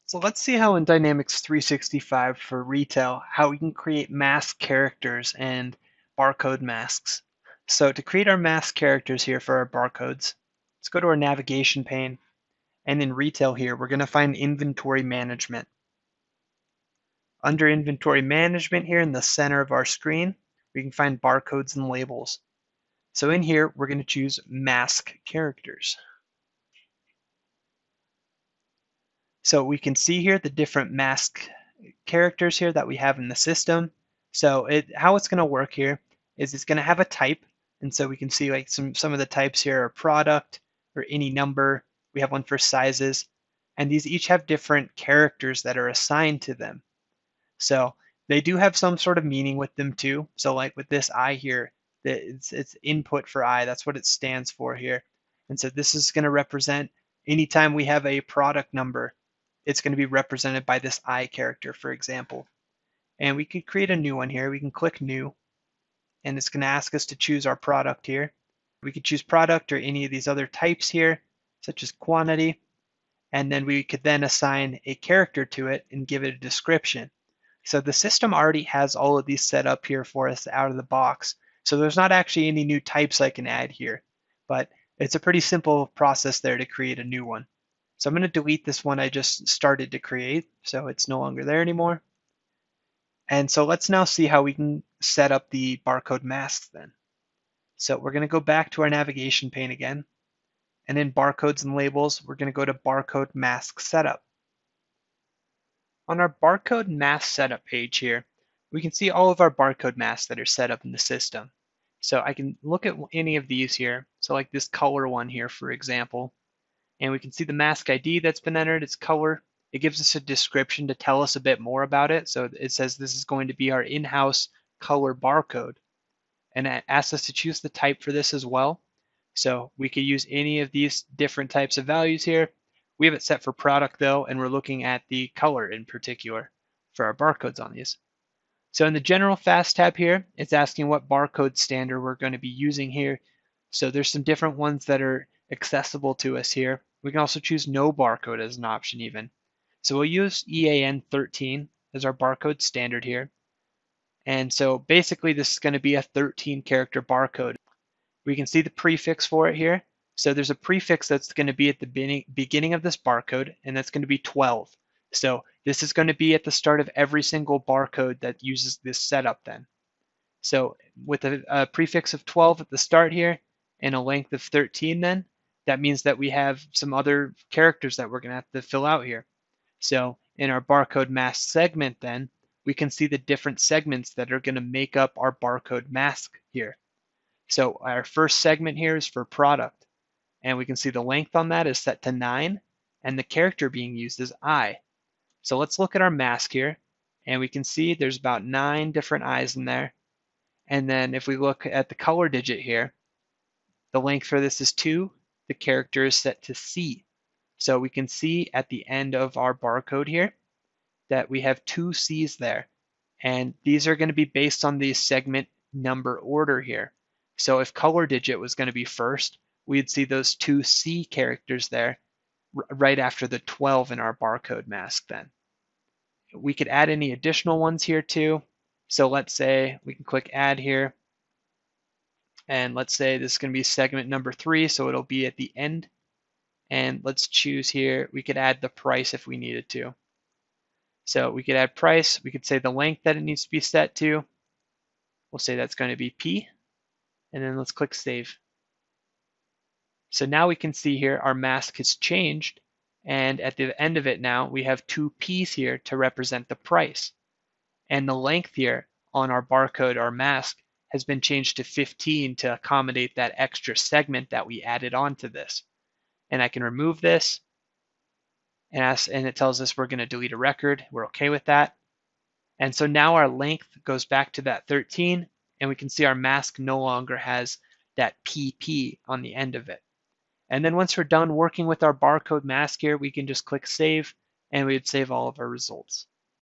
So let's see how in Dynamics 365 for retail, how we can create mask characters and barcode masks. So to create our mask characters here for our barcodes, let's go to our navigation pane. And in retail here, we're going to find inventory management. Under inventory management here in the center of our screen, we can find barcodes and labels. So in here, we're going to choose mask characters. So we can see here the different mask characters here that we have in the system. So how it's going to work here is it's going to have a type. And so we can see like some of the types here are product or any number. We have one for sizes. And these each have different characters that are assigned to them. So they do have some sort of meaning with them too. So like with this I here, it's input for I. That's what it stands for here. And so this is going to represent anytime we have a product number, it's going to be represented by this I character, for example. And we could create a new one here. We can click new, and it's going to ask us to choose our product here. We could choose product or any of these other types here, such as quantity. And then we could then assign a character to it and give it a description. So the system already has all of these set up here for us out of the box. So there's not actually any new types I can add here, but it's a pretty simple process there to create a new one. So I'm going to delete this one I just started to create, so it's no longer there anymore. And so let's now see how we can set up the barcode masks then. So we're going to go back to our navigation pane again, and in barcodes and labels, we're going to go to barcode mask setup. On our barcode mask setup page here, we can see all of our barcode masks that are set up in the system. So I can look at any of these here. So like this color one here, for example, and we can see the mask ID that's been entered, its color. It gives us a description to tell us a bit more about it. So it says this is going to be our in-house color barcode. And it asks us to choose the type for this as well. So we could use any of these different types of values here. We have it set for product though, and we're looking at the color in particular for our barcodes on these. So in the general fast tab here, it's asking what barcode standard we're going to be using here. So there's some different ones that are accessible to us here. We can also choose no barcode as an option even. So we'll use EAN 13 as our barcode standard here. And so basically this is going to be a 13 character barcode. We can see the prefix for it here. So there's a prefix that's going to be at the beginning of this barcode, and that's going to be 12. So this is going to be at the start of every single barcode that uses this setup then. So with a prefix of 12 at the start here and a length of 13 then, that means that we have some other characters that we're going to have to fill out here. So in our barcode mask segment then, we can see the different segments that are going to make up our barcode mask here. So our first segment here is for product, and we can see the length on that is set to 9, and the character being used is I. So let's look at our mask here, and we can see there's about 9 different I's in there. And then if we look at the color digit here, the length for this is 2, the character is set to C. So we can see at the end of our barcode here that we have 2 C's there. And these are going to be based on the segment number order here. So if color digit was going to be first, we'd see those 2 C characters there right after the 12 in our barcode mask then. We could add any additional ones here too. So let's say we can click add here. And let's say this is going to be segment number 3, so it'll be at the end. And let's choose here, we could add the price if we needed to. So we could add price, we could say the length that it needs to be set to. We'll say that's going to be P, and then let's click save. So now we can see here our mask has changed, and at the end of it now we have 2 P's here to represent the price. And the length here on our barcode, our mask, has been changed to 15 to accommodate that extra segment that we added onto this. And I can remove this, and it tells us we're going to delete a record. We're okay with that. And so now our length goes back to that 13, and we can see our mask no longer has that PP on the end of it. And then once we're done working with our barcode mask here, we can just click save, and we would save all of our results.